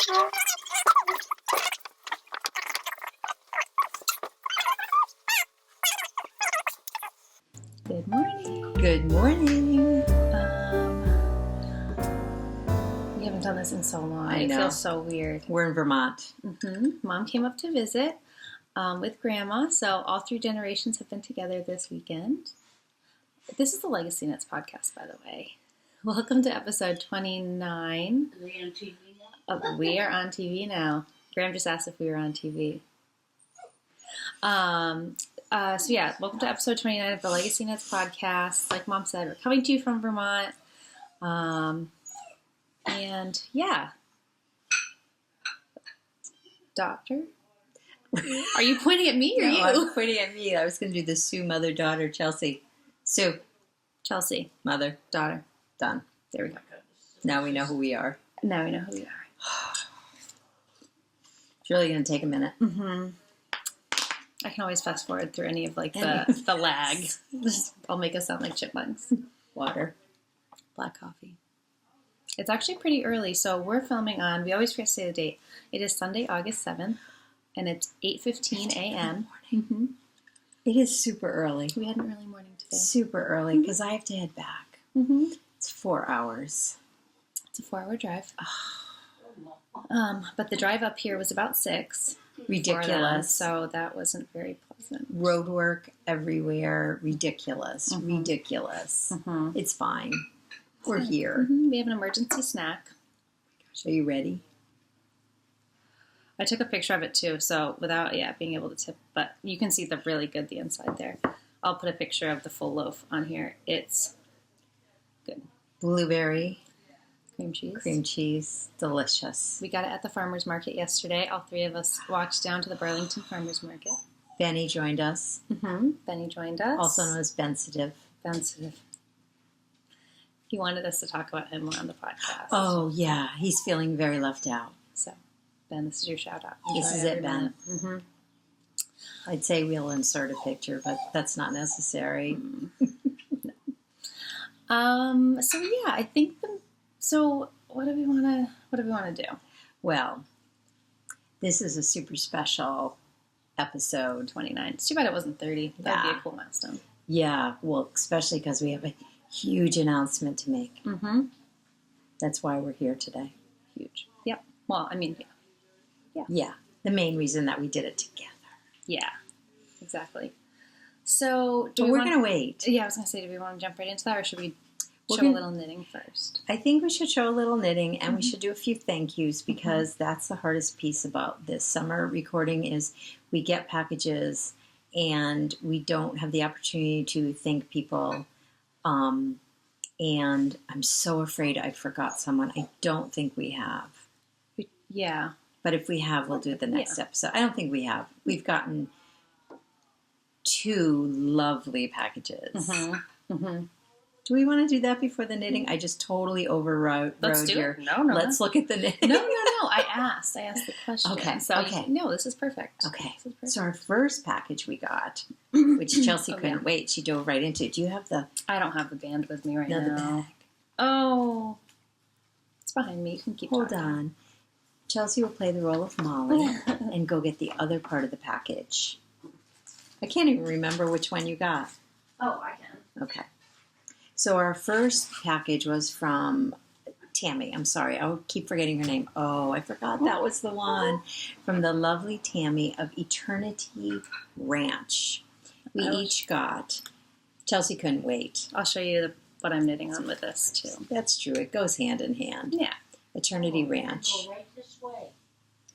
Good morning. Good morning. We haven't done this in so long. I know. It feels so weird. We're in Vermont. Mom came up to visit with Grandma, so all three generations have been together this weekend. This is the LegacyKnitz podcast, by the way. Welcome to episode 29. Are we on TV now? We are on TV now. Graham just asked if we were on TV. Welcome to episode 29 of the LegacyKnitz podcast. Like Mom said, we're coming to you from Vermont. Doctor? Are you pointing at me or No, you? I'm pointing at me. I was going to do the Sue, mother, daughter, Chelsea. Sue, Chelsea. mother, Daughter. done. There we go. Now we know who we are. Now we know who we are. It's really going to take a minute. I can always fast forward through any of the lag. I'll make us sound like chipmunks. Water, black coffee. It's actually pretty early, so we're filming on, we always forget to say the date. It is Sunday, August 7th, and it's 8:15 a.m. It is super early. We had an early morning today. Super early because I have to head back. It's 4 hours. It's a 4-hour drive. But the drive up here was about 6. Ridiculous. So that wasn't very pleasant. Road work everywhere. Ridiculous. Ridiculous. It's fine. We're here. We have an emergency snack. Are you ready? I took a picture of it too, so without being able to tip, but you can see the really good the inside there. I'll put a picture of the full loaf on here. It's good. Blueberry. Cream cheese. Delicious. We got it at the farmer's market yesterday. All three of us walked down to the Burlington Farmer's Market. Benny joined us. Benny joined us. Also known as Bensitive. He wanted us to talk about him more on the podcast. Oh, yeah. He's feeling very left out. So, Ben, this is your shout out. This is it, Ben. I'd say we'll insert a picture, but that's not necessary. I think So what do we want to do? Well, this is a super special episode. 29. It's too bad it wasn't 30. That would be a cool milestone. Yeah, well, especially because we have a huge announcement to make. That's why we're here today. Huge. Yep. Well, I mean, Yeah, the main reason that we did it together. Yeah, exactly. So, we're going to wait. Yeah, I was going to say, do we want to jump right into that, or should we show a little knitting first? I think we should show a little knitting, and we should do a few thank yous, because that's the hardest piece about this summer recording is we get packages and we don't have the opportunity to thank people. And I'm so afraid I forgot someone. I don't think we have. Yeah. But if we have, we'll do it the next episode. I don't think we have. We've gotten 2 lovely packages. Do we want to do that before the knitting? I just totally overrode your... No. Let's look at the knitting. No. I asked the question. Okay. No, this is perfect. Okay. So our first package we got, which Chelsea couldn't wait. She dove right into it. Do you have the... I don't have the band with me right now. The bag. Oh. It's behind me. You can keep Hold talking. on. Chelsea will play the role of Molly and go get the other part of the package. I can't even remember which one you got. Oh, I can. Okay. So our first package was from Tammy. I'm sorry. I keep forgetting her name. Oh, I forgot that was the one. From the lovely Tammy of Eternity Ranch. We each got... Chelsea couldn't wait. I'll show you what I'm knitting on with this, too. That's true. It goes hand in hand. Yeah. Eternity Ranch. Go right this way.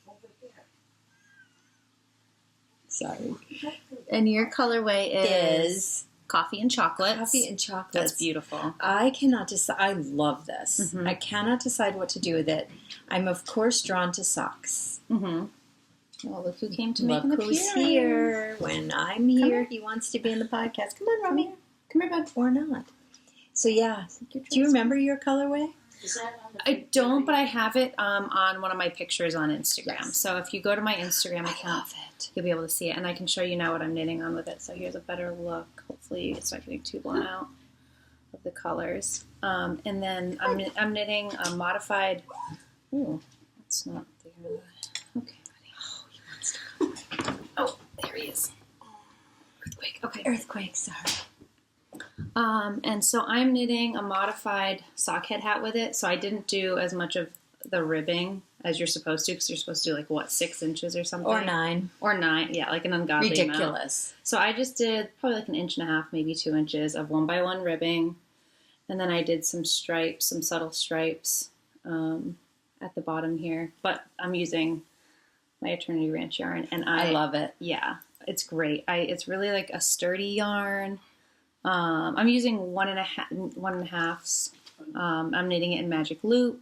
Over here. Sorry. And your colorway is coffee and chocolate. Coffee and chocolate. That's beautiful. I cannot decide. I love this. I cannot decide what to do with it. I'm, of course, drawn to socks. Well, look who came to make an Look appearance. who's here. When I'm here, he wants to be in the podcast. Come on, Romy. Come here, bud. Or not. So, yeah. Do you remember your colorway? Is that on the I don't, but I have it on one of my pictures on Instagram. Yes. So if you go to my Instagram account, you'll be able to see it. And I can show you now what I'm knitting on with it. So here's a better look. Hopefully it's not getting too blown out of the colors. And then I'm knitting a modified... Ooh, that's not Okay, buddy. Oh, there he is. Earthquake. Okay. Earthquake, sorry. And so I'm knitting a modified sock head hat with it. So I didn't do as much of the ribbing as you're supposed to, because you're supposed to do like, what, 6 inches or something? Or 9. Or 9, yeah, like an ungodly Ridiculous. amount. So I just did probably like 1.5 inches, maybe 2 inches of 1x1 ribbing. And then I did some stripes, some subtle stripes at the bottom here. But I'm using my Eternity Ranch yarn. And I love it. Yeah, it's great. It's really like a sturdy yarn. I'm using 1.5. I'm knitting it in Magic Loop.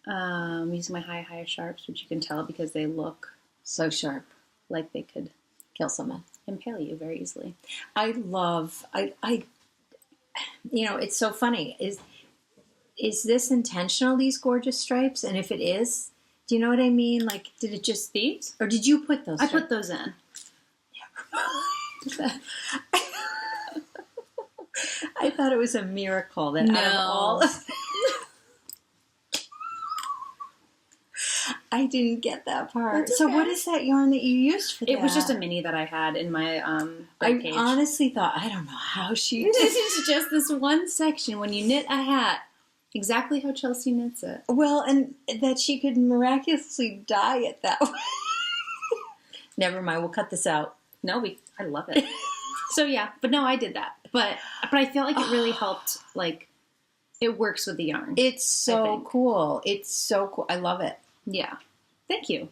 I'm using my higher sharps, which you can tell because they look so sharp, like they could kill someone, impale you very easily. I it's so funny. Is this intentional, these gorgeous stripes? And if it is, do you know what I mean? Like, did it just these? Or did you put those? I put those in. I thought it was a miracle that out of all... I didn't get that part. That's So okay. what is that yarn that you used for that? It was just a mini that I had in my I page. honestly thought, I don't know how she did. This is just this one section when you knit a hat, exactly how Chelsea knits it. Well, and that she could miraculously dye it that way. Never mind, we'll cut this out. No, I love it. So yeah, but no, I did that. But I felt like it really helped. Like, it works with the yarn. It's so cool. It's so cool. I love it. Yeah. Thank you.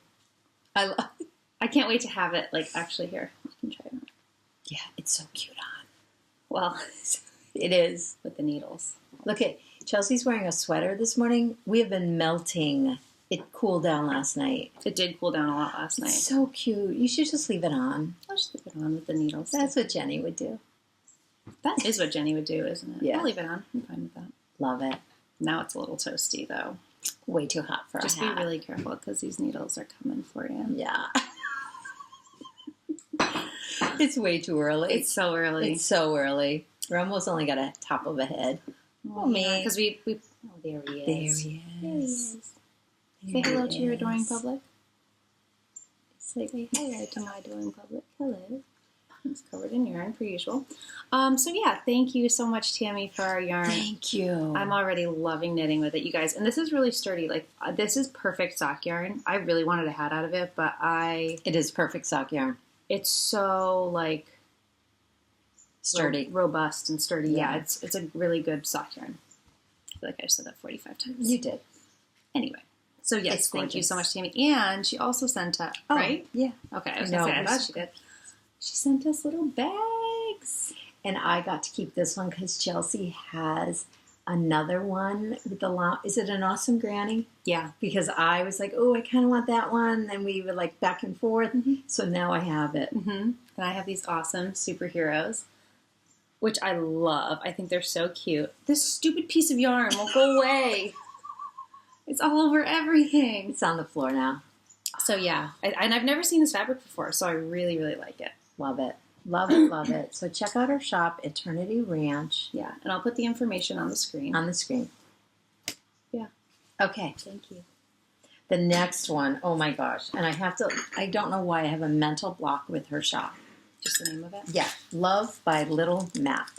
I can't wait to have it, like, actually here. You can try it on. Yeah, it's so cute on. Well, it is. With the needles. Look at, Chelsea's wearing a sweater this morning. We have been melting. It cooled down last night. It did cool down a lot last night. It's so cute. You should just leave it on. I'll just leave it on with the needles. That's what Jenny would do. That is what Jenny would do, isn't it? Yeah. I'll leave it on. I'm fine with that. Love it. Now it's a little toasty, though. Way too hot for Just a hat. be really careful because these needles are coming for you. Yeah. It's way too early. It's so early. It's so early. We're almost only got a top of a head. Oh, man. Because we oh, there he is. There he is. Say hello to your adoring public. Say hello to my adoring public. Hello. It's covered in yarn, per usual. So yeah, thank you so much, Tammy, for our yarn. Thank you. I'm already loving knitting with it, you guys. And this is really sturdy. Like, this is perfect sock yarn. I really wanted a hat out of it, but It is perfect sock yarn. It's so, like... Sturdy. Robust and sturdy. Yeah. Yeah, it's a really good sock yarn. I feel like I said that 45 times. You did. Anyway. So yes, It's thank you gorgeous. so much, Tammy. And she also sent us, right? Yeah. Okay, I was No, going to say, I it thought was- she did. She sent us little bags. And I got to keep this one because Chelsea has another one with the is it an Awesome Granny? Yeah. Because I was like, oh, I kind of want that one. And we were like back and forth. Mm-hmm. So now I have it. Mm-hmm. And I have these awesome superheroes, which I love. I think they're so cute. This stupid piece of yarn won't go away. It's all over everything. It's on the floor now. So yeah, and I've never seen this fabric before, so I really, really like it. Love it. Love it, love it. So check out our shop, Eternity Ranch. Yeah, and I'll put the information on the screen. On the screen. Yeah. Okay. Thank you. The next one, oh my gosh. And I don't know why I have a mental block with her shop. Just the name of it? Yeah. Love by Little Map.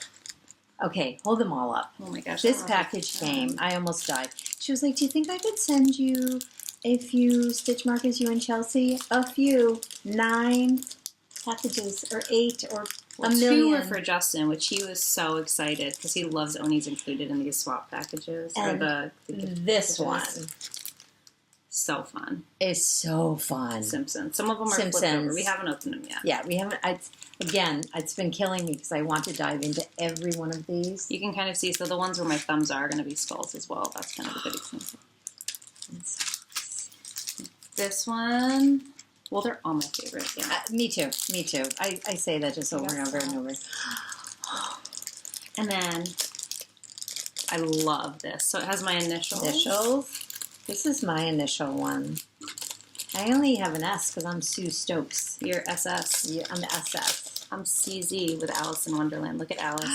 Okay, hold them all up. Oh my gosh. This package came. I almost died. She was like, do you think I could send you a few stitch markers, you and Chelsea? A few. 9 packages, or 8, or Well, a 2 million. were for Justin, which he was so excited because he loves Oni's included in these swap packages. And or the this one So fun. is so fun. Simpsons. Some of them are flipped Simpsons. over. We haven't opened them yet. Yeah, we haven't. It's been killing me because I want to dive into every one of these. You can kind of see, so the ones where my thumbs are going to be skulls as well. That's kind of a good example. This one, well, they're all my favorite. Yeah. Me too. Me too. I say that just over and over and over. And then I love this. So it has my initials. Initials. This is my initial one. I only have an S because I'm Sue Stokes. Your SS. Yeah, I'm SS. I'm CZ with Alice in Wonderland. Look at Alice.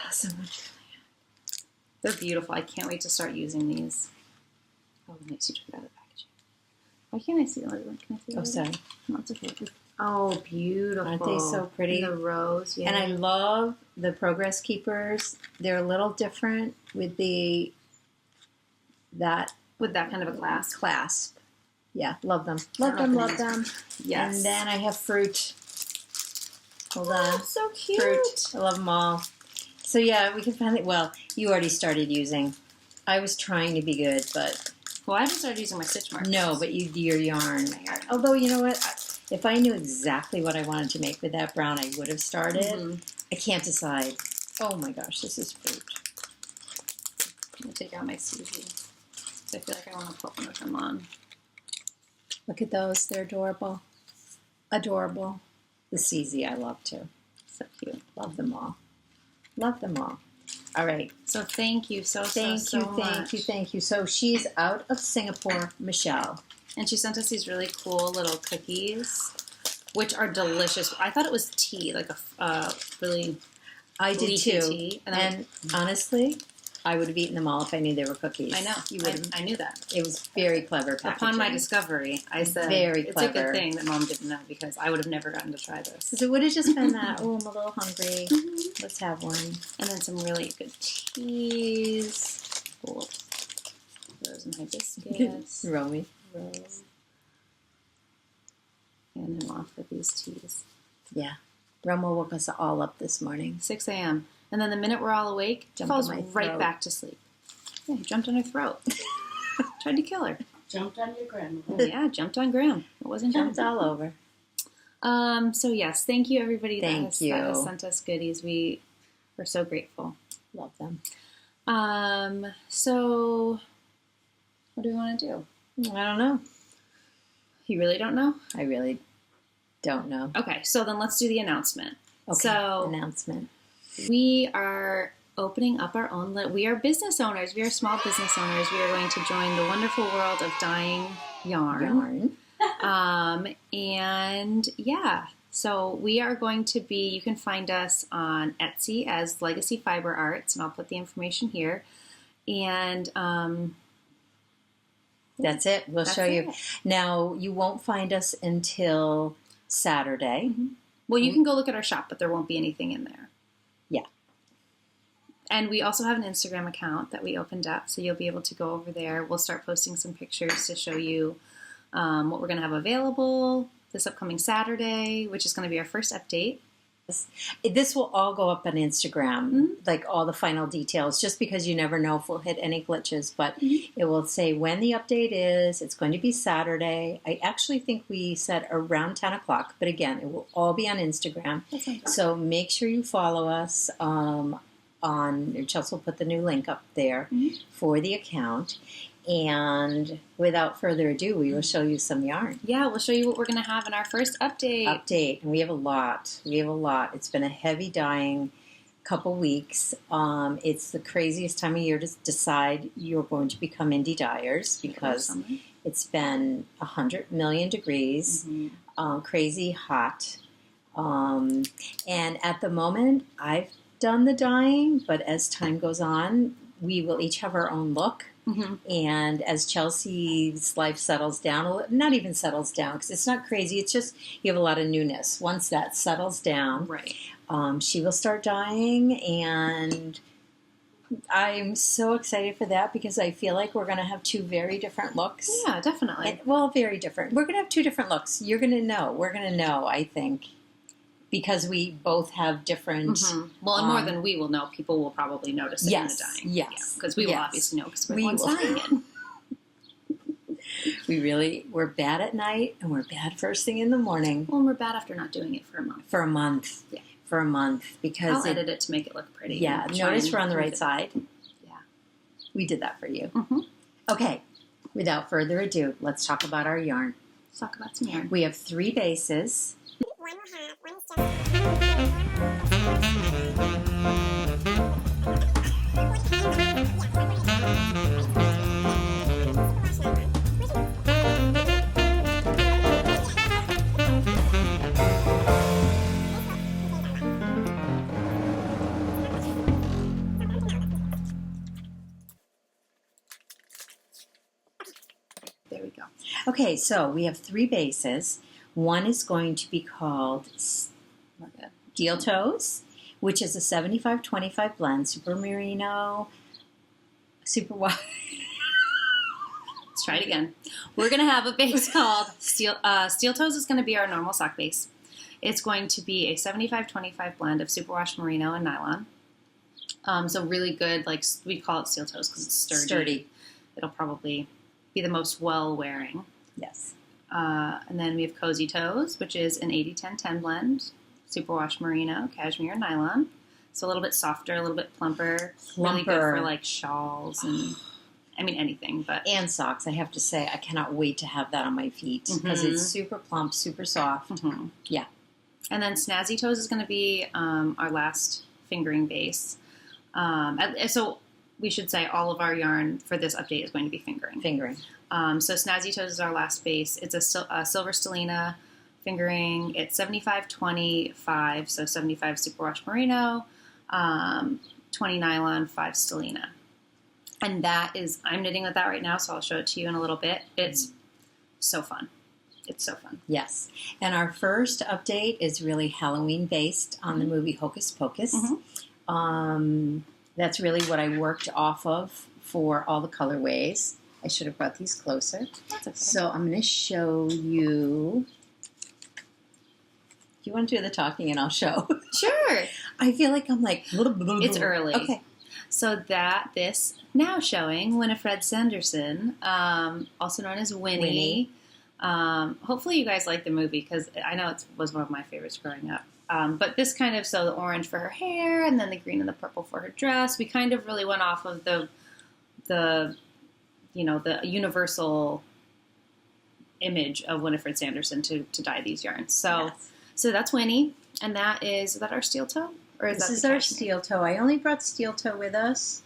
Alice in Wonderland. They're beautiful. I can't wait to start using these. Oh, it makes you check it out of the packaging. Why can't I see them? Can I see them? Oh, sorry. No, it's okay. Oh, beautiful. Aren't they so pretty? The rose, yeah. And I love the Progress Keepers. They're a little different with that with that kind of a clasp. Yeah, love them. Love them. Yes. And then I have fruit. Hold on. So cute. Fruit. I love them all. So yeah, we can finally, well, you already started using. I was trying to be good, but. Well, I haven't started using my stitch markers. No, but you do your yarn. Although, you know what? If I knew exactly what I wanted to make with that brown, I would have started. Mm-hmm. I can't decide. Oh my gosh, this is fruit. I'm going to take out my CZ. I feel like I want to put one of them on. Look at those. They're adorable. Adorable. The CZ I love too. So cute. Love them all. Love them all. All right. So thank you so much. Thank you. So she's out of Singapore, Michelle. And she sent us these really cool little cookies, which are delicious. I thought it was tea, like a really I did leafy too. tea. And honestly, I would have eaten them all if I knew they were cookies. I know. You would. I knew that. It was very clever packaging. Upon my discovery, I said, very it's clever. a good thing that Mom didn't know because I would have never gotten to try this. Because it would have just been that, oh, I'm a little hungry. Mm-hmm. Let's have one. And then some really good teas. Cool. Rose and hibiscus. Romy. Rose. And I'm off with these teas. Yeah. Roma woke us all up this morning. 6 a.m. And then the minute we're all awake, Jumped falls on my right throat. back to sleep. Yeah, he jumped on her throat. Tried to kill her. Jumped on your grandma. Yeah, jumped on Graham. It wasn't Jumped jumping. all over. So yes, thank you everybody that Thank has you. sent us goodies. We're so grateful. Love them. So what do we want to do? I don't know. You really don't know? I really don't know. Okay, so then let's do the announcement. Okay. So Announcement. we are opening up our own. We are business owners. We are small business owners. We are going to join the wonderful world of dyeing yarn. And yeah, so we are going to be. You can find us on Etsy as Legacy Fiber Artz, and I'll put the information here. And That's it. We'll that's show you. it. Now, you won't find us until Saturday. Well, you can go look at our shop, but there won't be anything in there. Yeah. And we also have an Instagram account that we opened up, so you'll be able to go over there. We'll start posting some pictures to show you what we're going to have available this upcoming Saturday, which is going to be our first update. This will all go up on Instagram, Mm-hmm. like all the final details, just because you never know if we'll hit any glitches. But Mm-hmm. it will say when the update is. It's going to be Saturday. I actually think we said around 10 o'clock. But again, it will all be on Instagram. That sounds good. So make sure you follow us on Chelsea will put the new link up there Mhm. for the account. And without further ado, we will show you some yarn. Yeah, we'll show you what we're going to have in our first update. And we have a lot. It's been a heavy dyeing couple weeks. It's the craziest time of year to decide you're going to become indie dyers because Summer. it's been 100 million degrees, crazy hot. And at the moment, I've done the dyeing, but as time goes on, we will each have our own look. Mm-hmm. And as Chelsea's life settles down, not even settles down because it's not crazy, it's just you have a lot of newness. Once that settles down, Right. She will start dyeing, and I'm so excited for that because I feel like we're going to have two very different looks. Yeah, definitely. Very different. We're going to have two different looks. You're going to know. We're going to know, I think, because we both have different... Mm-hmm. Well, and more than we will know, people will probably notice it in the dyeing. Yes. Because we will Yes. obviously know because we're We the ones will. dyeing it. We're bad at night, and we're bad first thing in the morning. Well, and we're bad after not doing it for a month. For a month. Yeah. For a month. Because I'll edit it to make it look pretty. Yeah, and try notice and we're on the keep right it- side. Yeah. We did that for you. Mm-hmm. Okay, without further ado, let's talk about our yarn. Let's talk about some yarn. We have 3 bases. There we go. Okay, so we have 3 bases. One is going to be called Steel Toes, which is a 75-25 blend, super merino, super wide. Let's try it again. We're going to have a base called Steel Toes is going to be our normal sock base. It's going to be a 75-25 blend of superwash merino and nylon. So really good, like we call it Steel Toes because it's sturdy. It'll probably be the most well-wearing. Yes. And then we have Cozy Toes, which is an 80-10-10 blend, superwash merino, cashmere, and nylon. So a little bit softer, a little bit plumper. Really good for like shawls and anything. And socks. I have to say, I cannot wait to have that on my feet because it's super plump, super soft. Mm-hmm. Yeah. And then Snazzy Toes is going to be our last fingering base. So we should say all of our yarn for this update is going to be fingering. So Snazzy Toes is our last base. It's a silver stellina fingering. It's 75-25, so 75 superwash merino, 20 nylon, 5 stellina. And that is, I'm knitting with that right now, so I'll show it to you in a little bit. It's so fun. It's so fun. Yes. And our first update is really Halloween based on the movie Hocus Pocus. That's really what I worked off of for all the colorways. I should have brought these closer. That's okay. So I'm going to show you. Do you want to do the talking and I'll show? Sure. I feel like I'm like... It's early. Okay. So this now showing Winifred Sanderson, also known as Winnie. Hopefully you guys like the movie because I know it was one of my favorites growing up. But this kind of, so the orange for her hair and then the green and the purple for her dress. We kind of really went off of the universal image of Winifred Sanderson to dye these yarns. So that's Winnie, and is that our steel toe? Or is this is our steel toe. I only brought steel toe with us.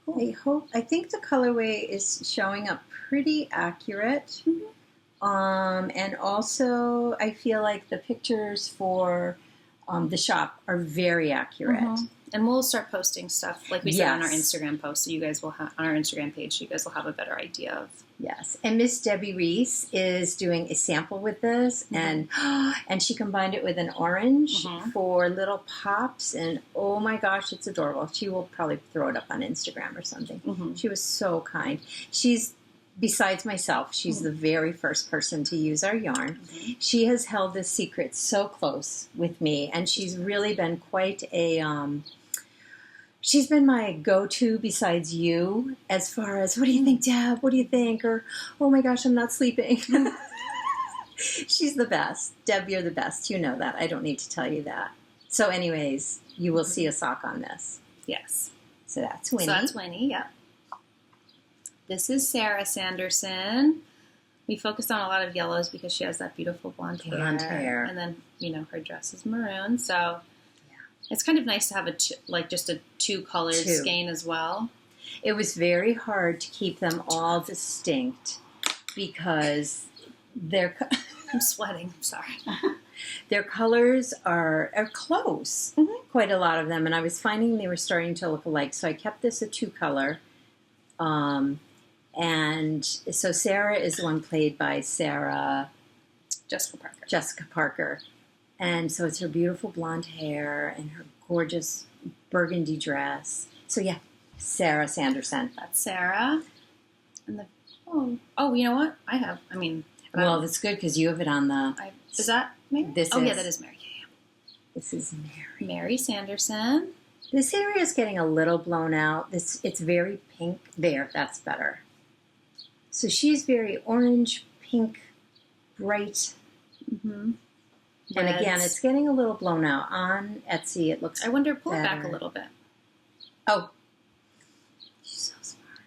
Cool. I think the colorway is showing up pretty accurate. And also I feel like the pictures for the shop are very accurate. And we'll start posting stuff like we said on our Instagram post, so you guys will have on our Instagram page, so you guys will have a better idea of. Yes, and Miss Debbie Reese is doing a sample with this, and she combined it with an orange for little pops, and oh my gosh, it's adorable. She will probably throw it up on Instagram or something. She was so kind. Besides myself, she's the very first person to use our yarn. She has held this secret so close with me, and she's really been quite a... she's been my go-to besides you as far as, what do you think, Deb? What do you think? Or, oh my gosh, I'm not sleeping. She's the best. Deb, you're the best. You know that. I don't need to tell you that. So anyways, you will see a sock on this. Yes. So that's Winnie. Yeah. This is Sarah Sanderson. We focused on a lot of yellows because she has that beautiful blonde hair. And then, her dress is maroon. So it's kind of nice to have just a two-colored skein as well. It was very hard to keep them all distinct because they're... I'm sweating. I'm sorry. Their colors are close, quite a lot of them. And I was finding they were starting to look alike. So I kept this a two-color. And so Sarah is the one played by Jessica Parker. And so it's her beautiful blonde hair and her gorgeous burgundy dress. So yeah, Sarah Sanderson. That's Sarah. And you know what? Well, that's good because you have it on the... Is that Mary? Yeah, that is Mary. Yeah. This is Mary. Mary Sanderson. This area is getting a little blown out. It's very pink. There, that's better. So she's very orange, pink, bright. And again, it's getting a little blown out. On Etsy, it looks I wonder, pull better. it back a little bit. Oh. She's so smart.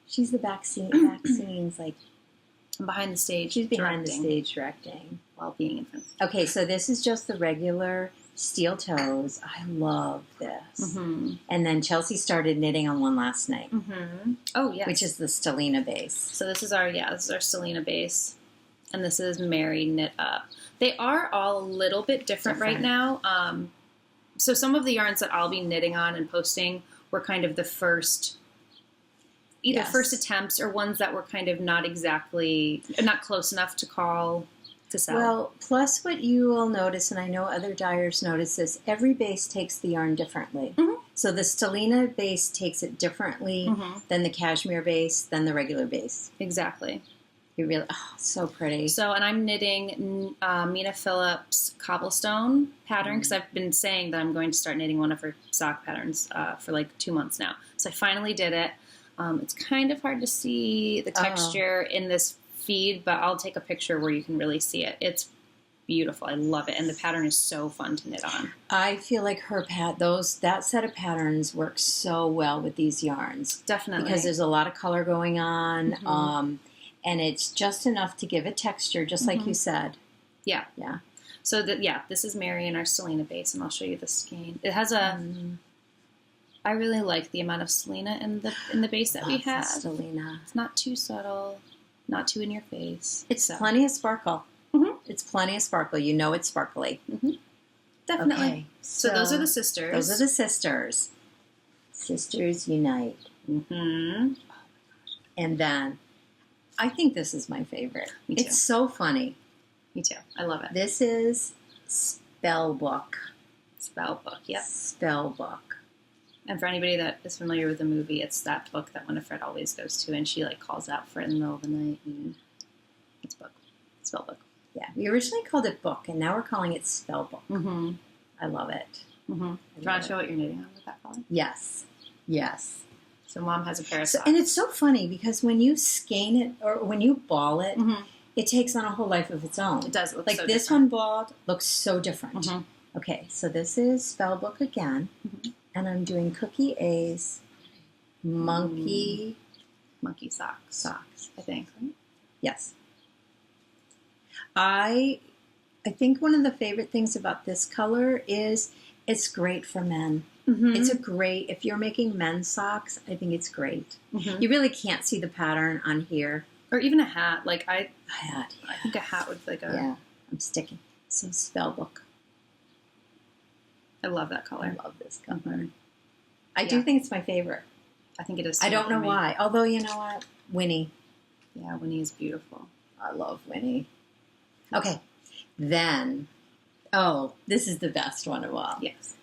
She's the back scenes, like... Behind the stage. She's behind the stage directing. While being in front. Okay, so this is just the regular steel toes. I love this. And then Chelsea started knitting on one last night. Oh, yes. Which is the stellina base. So this is our stellina base. And this is Mary knit up. They are all a little bit different right now. So some of the yarns that I'll be knitting on and posting were kind of the first either Yes. first attempts or ones that were kind of not close enough to call to sell. Well, plus what you will notice, and I know other dyers notice this, every base takes the yarn differently. Mhm. So the Stellina base takes it differently than the cashmere base, than the regular base. Exactly. You really, so pretty. So, and I'm knitting Mina Phillips cobblestone pattern because I've been saying that I'm going to start knitting one of her sock patterns for like 2 months now. So I finally did it. It's kind of hard to see the texture in this feed, but I'll take a picture where you can really see it. It's beautiful. I love it. And the pattern is so fun to knit on. I feel like that set of patterns works so well with these yarns. Definitely. Because there's a lot of color going on, and it's just enough to give it texture, just like you said. Yeah. Yeah. So this is Mary in our Stellina base, and I'll show you the skein. It has I really like the amount of Stellina in the base that we have. Stellina. It's not too subtle, not too in your face. It's plenty of sparkle. It's plenty of sparkle. You know it's sparkly. Definitely. Okay, so those are the sisters. Those are the sisters. Sisters unite. Mm-hmm. And then, I think this is my favorite. Me too. It's so funny. Me too. I love it. This is Spellbook. Spellbook. Yep. Spellbook. And for anybody that is familiar with the movie, it's that book that Winifred always goes to, and she like calls out for it in the middle of the night. And it's book. Spellbook. Yeah, we originally called it book, and now we're calling it Spellbook. Mm-hmm. I love it. Mm-hmm. Do you want to show what you're knitting on with that color? Yes. Yes. So Mom has a pair of socks. And it's so funny because when you skein it or when you ball it, it takes on a whole life of its own. It does. It looks like so this different. one balled looks so different. Mm-hmm. Okay, so this is Spellbook again, and I'm doing Cookie A's monkey socks, I think. Right? Yes. I think one of the favorite things about this color is it's great for men. Mm-hmm. It's if you're making men's socks, I think it's great. Mm-hmm. You really can't see the pattern on here. Or even a hat. Like I think a hat would like a. Yeah, I'm sticking. So Spellbook. I love that color. I love this color. Mm-hmm. I do think it's my favorite. I think it is. I don't know me. why. Although, you know what? Winnie. Yeah, Winnie is beautiful. I love Winnie. Okay. Then, this is the best one of all. Yes.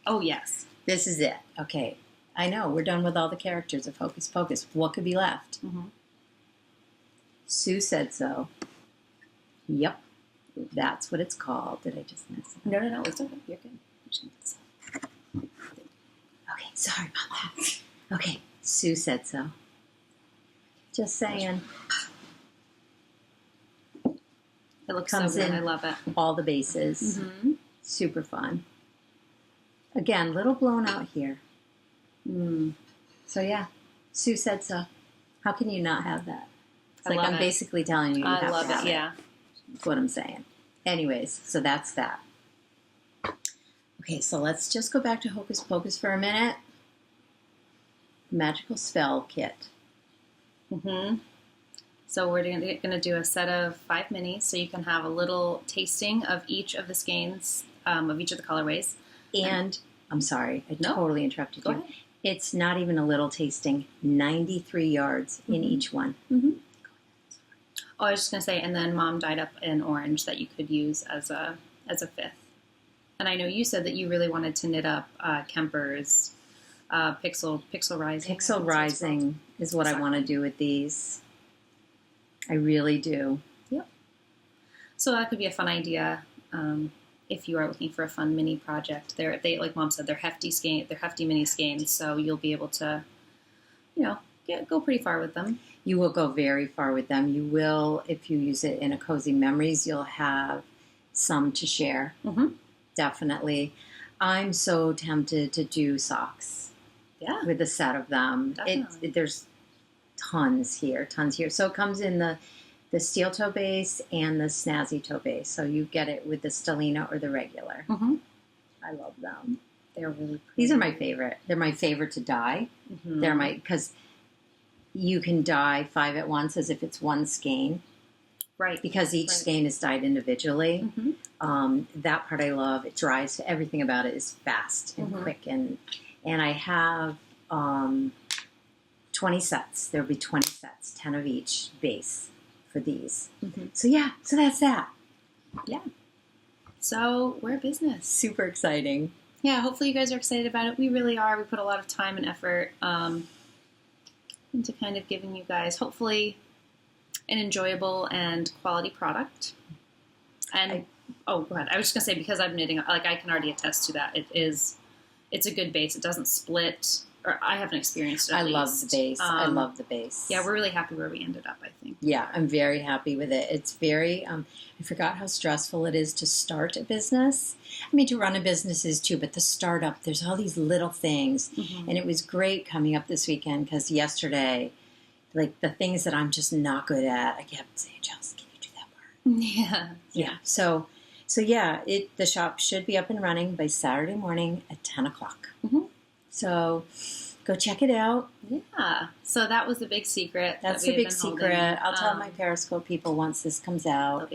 Oh, yes. This is it. Okay. I know. We're done with all the characters of Hocus Pocus. What could be left? Mm-hmm. Sue said so. Yep. That's what it's called. Did I just mess it up? No. It's okay. You're good. Okay. Sorry about that. Okay. Sue said so. Just saying. It looks Comes so good. in I love it. all the bases. Mm-hmm. Super fun. Again, little blown out here. So yeah, Sue said so. How can you not have that? It's I like love I'm it. basically telling you. I have love to have it. Yeah. That's what I'm saying. Anyways, so that's that. Okay, so let's just go back to Hocus Pocus for a minute. Magical Spell Kit. Mm-hmm. So we're going to do a set of 5 minis, so you can have a little tasting of each of the skeins, of each of the colorways. And I'm sorry, I totally interrupted Go you. ahead. It's not even a little tasting. 93 yards in each one. Mm-hmm. Oh, I was just going to say, and then Mom dyed up an orange that you could use as a fifth. And I know you said that you really wanted to knit up Kemper's Pixel Rising. Pixel Rising is what I want to do with these. I really do. Yep. So that could be a fun idea if you are looking for a fun mini project. They like Mom said, they're hefty mini skeins, so you'll be able to, go pretty far with them. You will go very far with them. You will, if you use it in a Cozy Memories, you'll have some to share. Mm-hmm. Definitely. I'm so tempted to do socks. Yeah. With a set of them. Definitely. There's tons here. So it comes in the steel toe base and the snazzy toe base. So you get it with the Stellina or the regular. Mm-hmm. I love them. They're really pretty. These are my favorite. They're my favorite to dye. Mm-hmm. Because you can dye 5 at once as if it's one skein. Right. Because each skein is dyed individually. Mm-hmm. That part I love. It dries. Everything about it is fast and quick. And I have 20 sets. There'll be 20 sets, 10 of each base for these. Mm-hmm. So that's that. Yeah. So we're a business. Super exciting. Yeah, hopefully you guys are excited about it. We really are. We put a lot of time and effort into kind of giving you guys, hopefully, an enjoyable and quality product. And, go ahead. I was just going to say, because I'm knitting, like, I can already attest to that. It's a good base. It doesn't split, or I haven't experienced it at least. Love the base. I love the base. Yeah, we're really happy where we ended up, I think. Yeah, I'm very happy with it. It's very, I forgot how stressful it is to start a business. I mean, to run a business is too, but the startup, there's all these little things. Mm-hmm. And it was great coming up this weekend because yesterday, like the things that I'm just not good at, I kept saying, Chelsea, can you do that part? Yeah. So the shop should be up and running by Saturday morning at 10 o'clock. Mm-hmm. So go check it out. Yeah. So that was the big secret. That's the big secret. I'll tell my Periscope people once this comes out.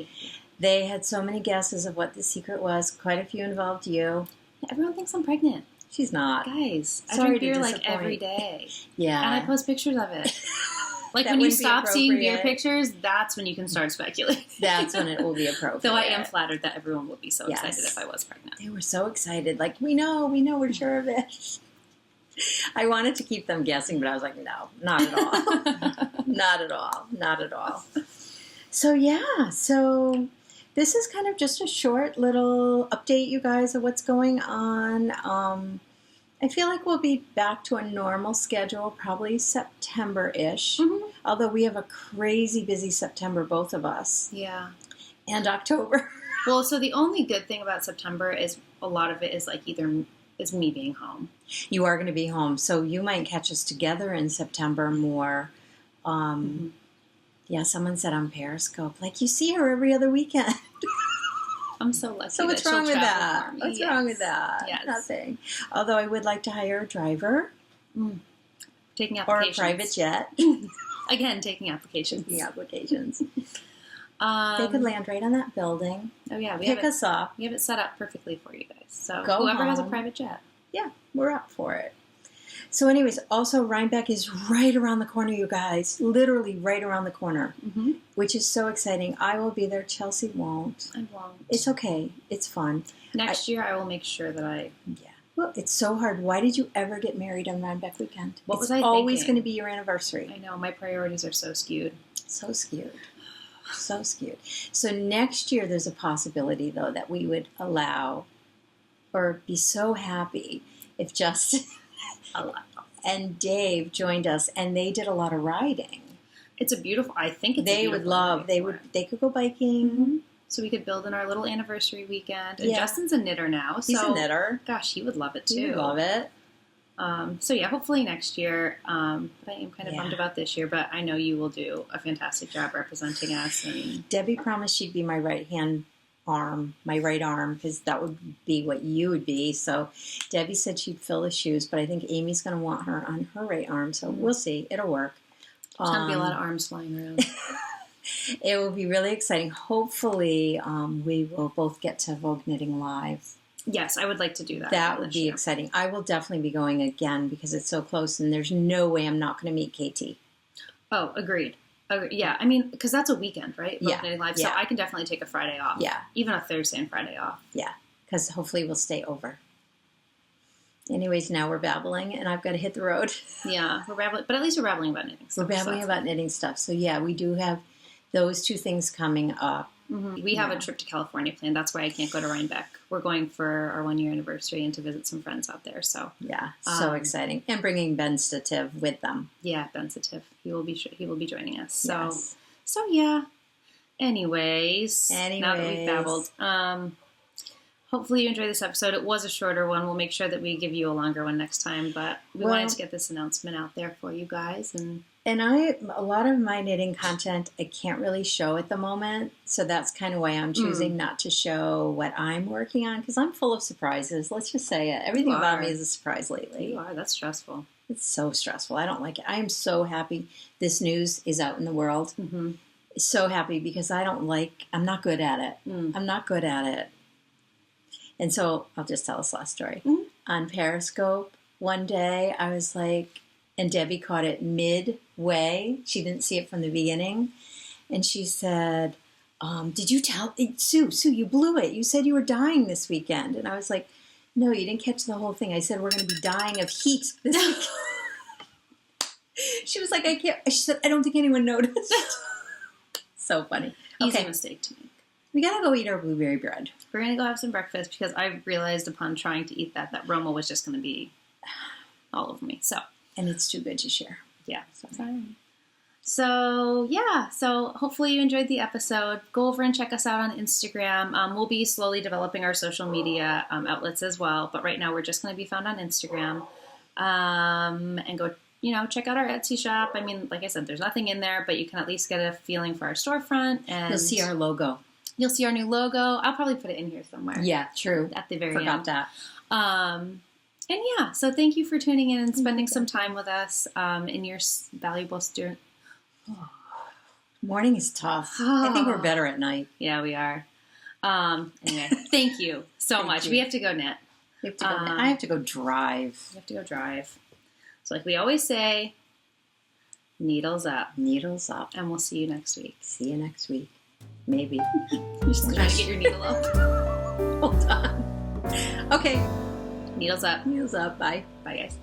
They had so many guesses of what the secret was. Quite a few involved you. Everyone thinks I'm pregnant. She's not. Guys, I Sorry drink beer to like disappoint. every day. Yeah. And I post pictures of it. Like That when you wouldn't be stop seeing beer appropriate. pictures, that's when you can start speculating. That's when it will be appropriate. Though I am flattered that everyone would be so Yes. excited if I was pregnant. They were so excited. Like, we know, we're sure of it. I wanted to keep them guessing, but I was like, no, not at all. Not at all. So this is kind of just a short little update, you guys, of what's going on. I feel like we'll be back to a normal schedule, probably September-ish. Mm-hmm. Although we have a crazy busy September, both of us. Yeah. And October. Well, so the only good thing about September is a lot of it is like is me being home. You are going to be home, so you might catch us together in September more. Yeah, someone said on Periscope, like, you see her every other weekend. I'm so lucky. So what's that she'll wrong with travel that? for me. What's Yes. wrong with that? Yes. Nothing. Although I would like to hire a driver Taking or a applications. private jet. Again, taking applications. Taking applications. They could land right on that building. Oh yeah, Pick us up. We have it set up perfectly for you guys. So Go whoever has a home. private jet. Yeah, we're up for it. So anyways, also Rhinebeck is right around the corner, you guys. Literally right around the corner, Mm-hmm. which is so exciting. I will be there. Chelsea won't. I won't. It's okay. It's fun. Next year, I will make sure that I. Yeah. Well, it's so hard. Why did you ever get married on Rhinebeck weekend? What was I always thinking? going to be your anniversary. I know my priorities are so skewed. So skewed. So skewed. So next year, there's a possibility, though, that we would allow or be so happy if Justin and Dave joined us, and they did a lot of riding. It's a beautiful. I think it's. They would love. They could go biking. Mm-hmm. So we could build in our little anniversary weekend. And Yeah. Justin's a knitter now. So, He's a knitter. Gosh, he would love it too. You love it. So yeah, hopefully next year. But I am kind of Yeah. bummed about this year. But I know you will do a fantastic job representing us. And Debbie promised she'd be my right arm, because that would be what you would be. So Debbie said she'd fill the shoes, but I think Amy's going to want her on her right arm. So we'll see. It'll work. there's going to be a lot of arms flying around. It will be really exciting. Hopefully, we will both get to Vogue Knitting Live. Yes, I would like to do that. That would this be year. exciting. I will definitely be going again because it's so close, and there's no way I'm not going to meet Katie. Oh, agreed. Yeah, I mean, because that's a weekend, right? Vogue Yeah, Knitting Live. yeah. So I can definitely take a Friday off. Yeah. Even a Thursday and Friday off. Yeah, because hopefully we'll stay over. Anyways, now we're babbling, and I've got to hit the road. Yeah, we're babbling, but at least we're babbling about knitting We're stuff. babbling about knitting stuff. So, yeah, we do have those two things coming up. Mm-hmm. We have a trip to California planned. That's why I can't go to Rhinebeck. We're going for our 1 year anniversary and to visit some friends out there. So Yeah, so exciting. And bringing Ben Stativ with them. yeah, Ben Sativ. He will be joining us. So Yes. so yeah. Anyways, now that we've babbled, hopefully you enjoyed this episode. It was a shorter one. We'll make sure that we give you a longer one next time. But we wanted to get this announcement out there for you guys. And a lot of my knitting content I can't really show at the moment, so that's kind of why I'm choosing not to show what I'm working on, because I'm full of surprises. Let's just say it. Everything about me is a surprise lately. you are. That's stressful. It's so stressful. I don't like it. I am so happy this news is out in the world. Mm-hmm. So happy because I'm not good at it. I'm not good at it. And so I'll just tell this last story. Mm-hmm. On Periscope, one day I was like, and Debbie caught it midway. She didn't see it from the beginning. And she said, did you tell Sue, you blew it. You said you were dying this weekend. And I was like, no, you didn't catch the whole thing. I said, we're going to be dying of heat this weekend. She was like, she said, I don't think anyone noticed. So funny. Easy mistake to make. We got to go eat our blueberry bread. We're going to go have some breakfast because I realized upon trying to eat that Roma was just going to be all over me. So, and it's too good to share. Yeah. So, yeah. So, hopefully you enjoyed the episode. Go over and check us out on Instagram. We'll be slowly developing our social media outlets as well. But right now, we're just going to be found on Instagram. And go, check out our Etsy shop. I mean, like I said, there's nothing in there, but you can at least get a feeling for our storefront. And you'll see our logo. You'll see our new logo. I'll probably put it in here somewhere. Yeah, true. At the very Forgot end. that. And yeah, so thank you for tuning in and spending some time with us in your valuable student. Morning is tough. I think we're better at night. Yeah, we are. Anyway, thank you so much. You. We have to go knit. We have to go I have to go drive. You have to go drive. So like we always say, needles up. Needles up. And we'll see you next week. See you next week. Maybe. You're just trying to get your needle up. Hold on. Okay. Needles up. Needles up. Bye. Bye, guys.